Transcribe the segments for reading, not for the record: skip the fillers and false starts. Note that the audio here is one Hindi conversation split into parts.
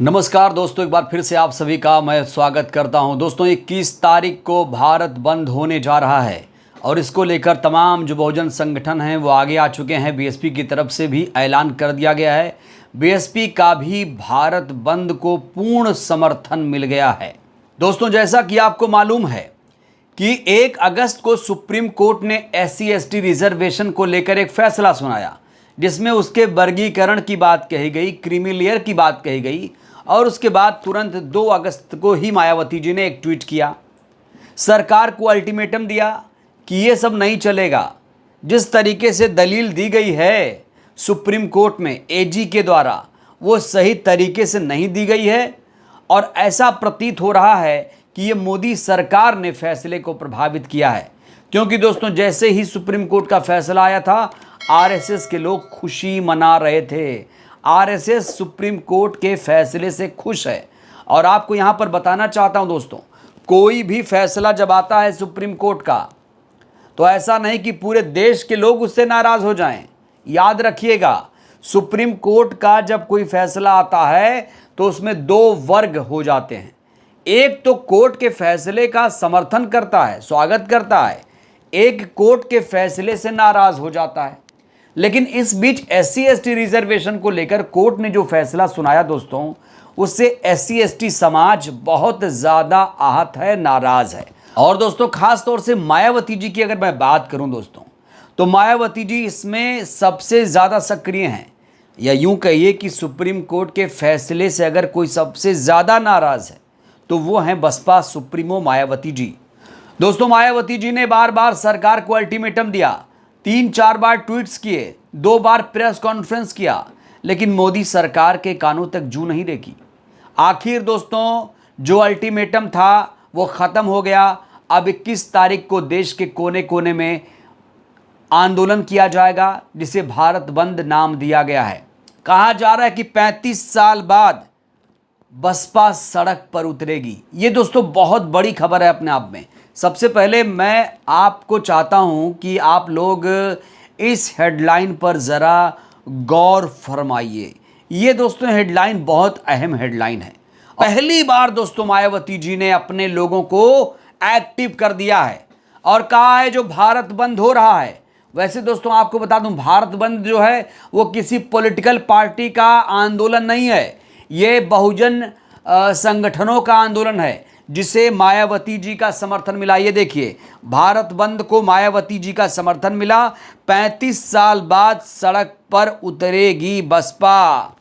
नमस्कार दोस्तों, एक बार फिर से आप सभी का मैं स्वागत करता हूं। दोस्तों 21 तारीख को भारत बंद होने जा रहा है और इसको लेकर तमाम जो बहुजन संगठन हैं वो आगे आ चुके हैं। बीएसपी की तरफ से भी ऐलान कर दिया गया है। बीएसपी का भी भारत बंद को पूर्ण समर्थन मिल गया है। दोस्तों जैसा कि आपको मालूम है कि 1 अगस्त को सुप्रीम कोर्ट ने SC/ST रिजर्वेशन को लेकर एक फैसला सुनाया, जिसमें उसके वर्गीकरण की बात कही गई, क्रीमी लेयर की बात कही गई। और उसके बाद तुरंत 2 अगस्त को ही मायावती जी ने एक ट्वीट किया, सरकार को अल्टीमेटम दिया कि ये सब नहीं चलेगा। जिस तरीके से दलील दी गई है सुप्रीम कोर्ट में AG के द्वारा, वो सही तरीके से नहीं दी गई है और ऐसा प्रतीत हो रहा है कि ये मोदी सरकार ने फैसले को प्रभावित किया है। क्योंकि दोस्तों जैसे ही सुप्रीम कोर्ट का फैसला आया था, RSS के लोग खुशी मना रहे थे। RSS सुप्रीम कोर्ट के फैसले से खुश है। और आपको यहाँ पर बताना चाहता हूँ दोस्तों, कोई भी फैसला जब आता है सुप्रीम कोर्ट का, तो ऐसा नहीं कि पूरे देश के लोग उससे नाराज़ हो जाएं। याद रखिएगा, सुप्रीम कोर्ट का जब कोई फैसला आता है तो उसमें 2 वर्ग हो जाते हैं। एक तो कोर्ट के फैसले का समर्थन करता है, स्वागत करता है, एक कोर्ट के फैसले से नाराज़ हो जाता है। लेकिन इस बीच SC/ST रिजर्वेशन को लेकर कोर्ट ने जो फैसला सुनाया दोस्तों, उससे SC/ST समाज बहुत ज़्यादा आहत है, नाराज़ है। और दोस्तों खास तौर से मायावती जी की अगर मैं बात करूं दोस्तों, तो मायावती जी इसमें सबसे ज़्यादा सक्रिय हैं। या यूं कहिए कि सुप्रीम कोर्ट के फैसले से अगर कोई सबसे ज़्यादा नाराज़ है तो वो हैं बसपा सुप्रीमो मायावती जी। दोस्तों मायावती जी ने बार बार सरकार को अल्टीमेटम दिया, 3-4 बार ट्वीट्स किए, 2 बार प्रेस कॉन्फ्रेंस किया, लेकिन मोदी सरकार के कानों तक जू नहीं रेखी। आखिर दोस्तों जो अल्टीमेटम था वो ख़त्म हो गया। अब 21 तारीख को देश के कोने कोने में आंदोलन किया जाएगा, जिसे भारत बंद नाम दिया गया है। कहा जा रहा है कि 35 साल बाद बसपा सड़क पर उतरेगी। ये दोस्तों बहुत बड़ी खबर है अपने आप में। सबसे पहले मैं आपको चाहता हूं कि आप लोग इस हेडलाइन पर ज़रा गौर फरमाइए। ये दोस्तों हेडलाइन बहुत अहम हेडलाइन है। पहली बार दोस्तों मायावती जी ने अपने लोगों को एक्टिव कर दिया है और कहा है जो भारत बंद हो रहा है। वैसे दोस्तों आपको बता दूं, भारत बंद जो है वो किसी पॉलिटिकल पार्टी का आंदोलन नहीं है, ये बहुजन संगठनों का आंदोलन है, जिसे मायावती जी का समर्थन मिला। ये देखिए, भारत बंद को मायावती जी का समर्थन मिला। 35 साल बाद सड़क पर उतरेगी बसपा।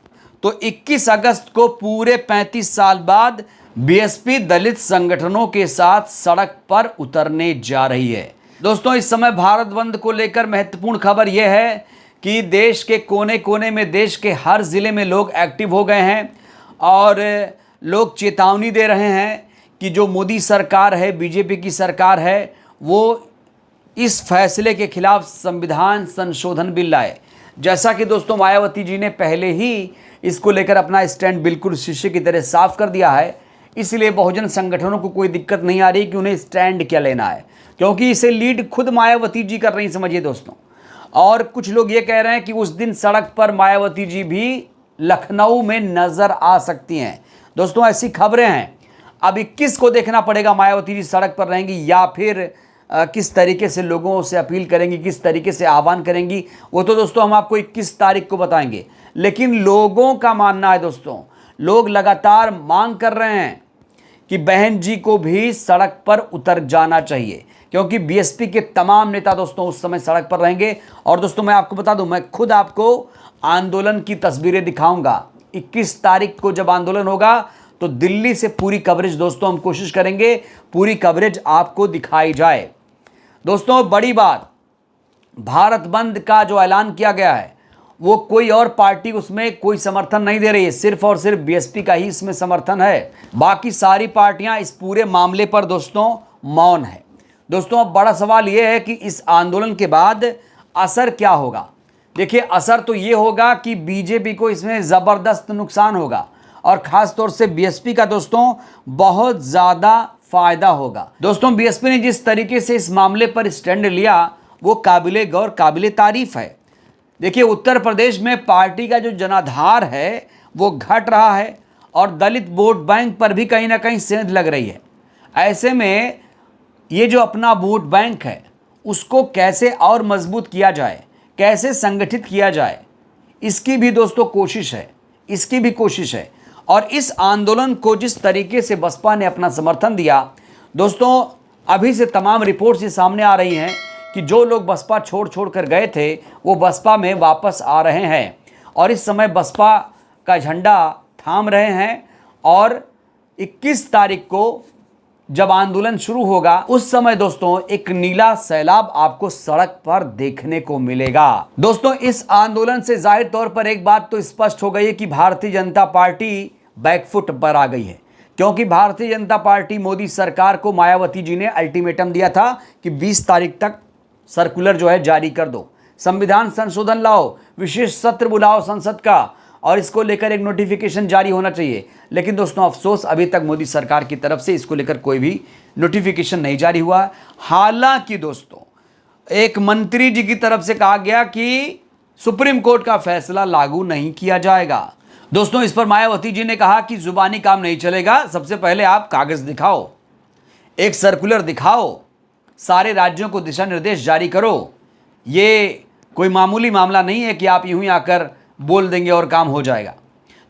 तो 21 अगस्त को पूरे 35 साल बाद BSP दलित संगठनों के साथ सड़क पर उतरने जा रही है। दोस्तों इस समय भारत बंद को लेकर महत्वपूर्ण खबर यह है कि देश के कोने कोने में, देश के हर जिले में लोग एक्टिव हो गए हैं और लोग चेतावनी दे रहे हैं कि जो मोदी सरकार है, BJP की सरकार है, वो इस फैसले के खिलाफ संविधान संशोधन बिल लाए। जैसा कि दोस्तों मायावती जी ने पहले ही इसको लेकर अपना स्टैंड बिल्कुल शीशे की तरह साफ कर दिया है, इसलिए बहुजन संगठनों को कोई दिक्कत नहीं आ रही कि उन्हें स्टैंड क्या लेना है, क्योंकि इसे लीड खुद मायावती जी कर रही, समझिए दोस्तों। और कुछ लोग ये कह रहे हैं कि उस दिन सड़क पर मायावती जी भी लखनऊ में नजर आ सकती हैं। दोस्तों ऐसी खबरें हैं। अब 21 को देखना पड़ेगा मायावती जी सड़क पर रहेंगी या फिर किस तरीके से लोगों से अपील करेंगी, किस तरीके से आह्वान करेंगी, वो तो दोस्तों हम आपको 21 तारीख को बताएंगे। लेकिन लोगों का मानना है दोस्तों, लोग लगातार मांग कर रहे हैं कि बहन जी को भी सड़क पर उतर जाना चाहिए, क्योंकि BSP के तमाम नेता दोस्तों उस समय सड़क पर रहेंगे। और दोस्तों मैं आपको बता दूं, मैं खुद आपको आंदोलन की तस्वीरें दिखाऊंगा। 21 तारीख को जब आंदोलन होगा तो दिल्ली से पूरी कवरेज दोस्तों हम कोशिश करेंगे पूरी कवरेज आपको दिखाई जाए। दोस्तों बड़ी बात, भारत बंद का जो ऐलान किया गया है वो कोई और पार्टी उसमें कोई समर्थन नहीं दे रही है, सिर्फ और सिर्फ BSP का ही इसमें समर्थन है। बाकी सारी पार्टियां इस पूरे मामले पर दोस्तों मौन है। दोस्तों अब बड़ा सवाल यह है कि इस आंदोलन के बाद असर क्या होगा। देखिए असर तो ये होगा कि BJP को इसमें ज़बरदस्त नुकसान होगा और ख़ास तौर से BSP का दोस्तों बहुत ज़्यादा फ़ायदा होगा। दोस्तों BSP ने जिस तरीके से इस मामले पर स्टैंड लिया वो काबिले गौर, काबिले तारीफ़ है। देखिए उत्तर प्रदेश में पार्टी का जो जनाधार है वो घट रहा है और दलित वोट बैंक पर भी कहीं ना कहीं सेंध लग रही है। ऐसे में ये जो अपना वोट बैंक है उसको कैसे और मजबूत किया जाए, कैसे संगठित किया जाए, इसकी भी दोस्तों कोशिश है, इसकी भी कोशिश है। और इस आंदोलन को जिस तरीके से बसपा ने अपना समर्थन दिया दोस्तों, अभी से तमाम रिपोर्ट्स ये सामने आ रही हैं कि जो लोग बसपा छोड़ कर गए थे वो बसपा में वापस आ रहे हैं और इस समय बसपा का झंडा थाम रहे हैं। और 21 तारीख को जब आंदोलन शुरू होगा उस समय दोस्तों एक नीला सैलाब आपको सड़क पर देखने को मिलेगा। दोस्तों, इस आंदोलन से जाहिर तौर पर एक बात तो स्पष्ट हो गई है कि भारतीय जनता पार्टी बैकफुट पर आ गई है, क्योंकि भारतीय जनता पार्टी मोदी सरकार को मायावती जी ने अल्टीमेटम दिया था कि 20 तारीख तक सर्कुलर जो है जारी कर दो, संविधान संशोधन लाओ, विशेष सत्र बुलाओ संसद का और इसको लेकर एक नोटिफिकेशन जारी होना चाहिए। लेकिन दोस्तों अफसोस, अभी तक मोदी सरकार की तरफ से इसको लेकर कोई भी नोटिफिकेशन नहीं जारी हुआ। हालांकि दोस्तों एक मंत्री जी की तरफ से कहा गया कि सुप्रीम कोर्ट का फैसला लागू नहीं किया जाएगा। दोस्तों इस पर मायावती जी ने कहा कि जुबानी काम नहीं चलेगा, सबसे पहले आप कागज दिखाओ, एक सर्कुलर दिखाओ, सारे राज्यों को दिशा निर्देश जारी करो। ये कोई मामूली मामला नहीं है कि आप यूं ही आकर बोल देंगे और काम हो जाएगा।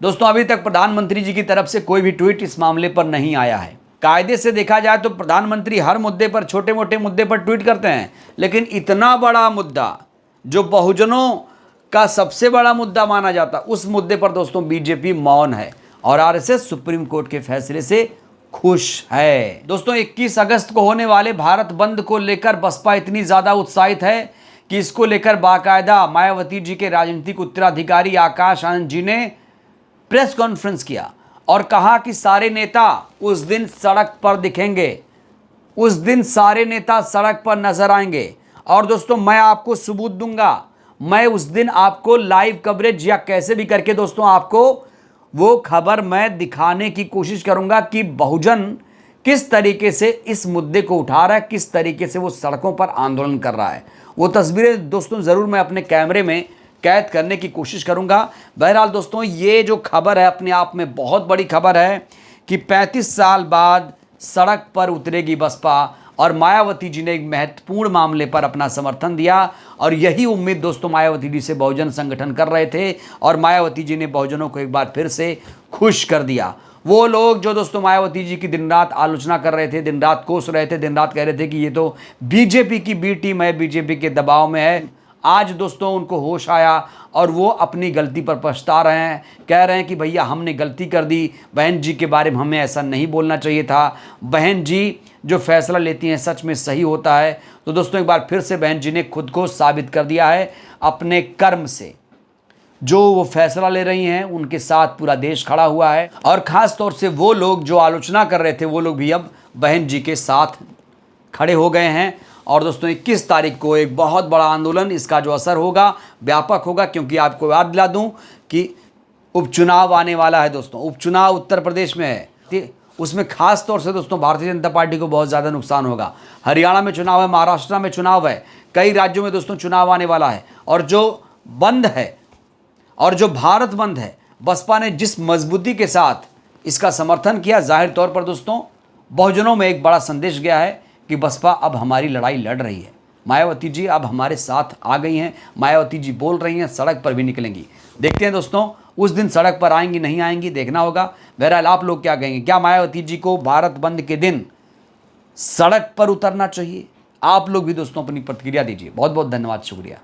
दोस्तों अभी तक प्रधानमंत्री जी की तरफ से कोई भी ट्वीट इस मामले पर नहीं आया है। कायदे से देखा जाए तो प्रधानमंत्री हर मुद्दे पर, छोटे मोटे मुद्दे पर ट्वीट करते हैं, लेकिन इतना बड़ा मुद्दा जो बहुजनों का सबसे बड़ा मुद्दा माना जाता, उस मुद्दे पर दोस्तों बीजेपी मौन है और आरएसएस सुप्रीम कोर्ट के फैसले से खुश है। दोस्तों 21 अगस्त को होने वाले भारत बंद को लेकर बसपा इतनी ज्यादा उत्साहित है कि इसको लेकर बाकायदा मायावती जी के राजनीतिक उत्तराधिकारी आकाश आनंद जी ने प्रेस कॉन्फ्रेंस किया और कहा कि सारे नेता उस दिन सड़क पर दिखेंगे, उस दिन सारे नेता सड़क पर नजर आएंगे। और दोस्तों मैं आपको सबूत दूंगा, मैं उस दिन आपको लाइव कवरेज या कैसे भी करके दोस्तों आपको वो खबर मैं दिखाने की कोशिश करूंगा कि बहुजन किस तरीके से इस मुद्दे को उठा रहा है, किस तरीके से वो सड़कों पर आंदोलन कर रहा है। वो तस्वीरें दोस्तों ज़रूर मैं अपने कैमरे में कैद करने की कोशिश करूंगा। बहरहाल दोस्तों ये जो खबर है अपने आप में बहुत बड़ी खबर है कि 35 साल बाद सड़क पर उतरेगी बसपा और मायावती जी ने एक महत्वपूर्ण मामले पर अपना समर्थन दिया। और यही उम्मीद दोस्तों मायावती जी से बहुजन संगठन कर रहे थे और मायावती जी ने बहुजनों को एक बार फिर से खुश कर दिया। वो लोग जो दोस्तों मायावती जी की दिन रात आलोचना कर रहे थे, दिन रात कोस रहे थे, दिन रात कह रहे थे कि ये तो बीजेपी की बी टीम है, बीजेपी के दबाव में है, आज दोस्तों उनको होश आया और वो अपनी गलती पर पछता रहे हैं। कह रहे हैं कि भैया हमने गलती कर दी, बहन जी के बारे में हमें ऐसा नहीं बोलना चाहिए था, बहन जी जो फैसला लेती हैं सच में सही होता है। तो दोस्तों एक बार फिर से बहन जी ने खुद को साबित कर दिया है अपने कर्म से। जो वो फैसला ले रही हैं उनके साथ पूरा देश खड़ा हुआ है और ख़ास तौर से वो लोग जो आलोचना कर रहे थे वो लोग भी अब बहन जी के साथ खड़े हो गए हैं। और दोस्तों 21 तारीख को एक बहुत बड़ा आंदोलन, इसका जो असर होगा व्यापक होगा, क्योंकि आपको याद दिला दूं कि उपचुनाव आने वाला है दोस्तों। उपचुनाव उत्तर प्रदेश में है, उसमें खास तौर से दोस्तों भारतीय जनता पार्टी को बहुत ज़्यादा नुकसान होगा। हरियाणा में चुनाव है, महाराष्ट्र में चुनाव है, कई राज्यों में दोस्तों चुनाव आने वाला है। और जो बंद है और जो भारत बंद है, बसपा ने जिस मजबूती के साथ इसका समर्थन किया, जाहिर तौर पर दोस्तों बहुजनों में एक बड़ा संदेश गया है कि बसपा अब हमारी लड़ाई लड़ रही है, मायावती जी अब हमारे साथ आ गई हैं, मायावती जी बोल रही हैं, सड़क पर भी निकलेंगी। देखते हैं दोस्तों उस दिन सड़क पर आएंगी नहीं आएंगी, देखना होगा। बहरहाल आप लोग क्या कहेंगे, क्या मायावती जी को भारत बंद के दिन सड़क पर उतरना चाहिए? आप लोग भी दोस्तों अपनी प्रतिक्रिया दीजिए। बहुत बहुत धन्यवाद, शुक्रिया।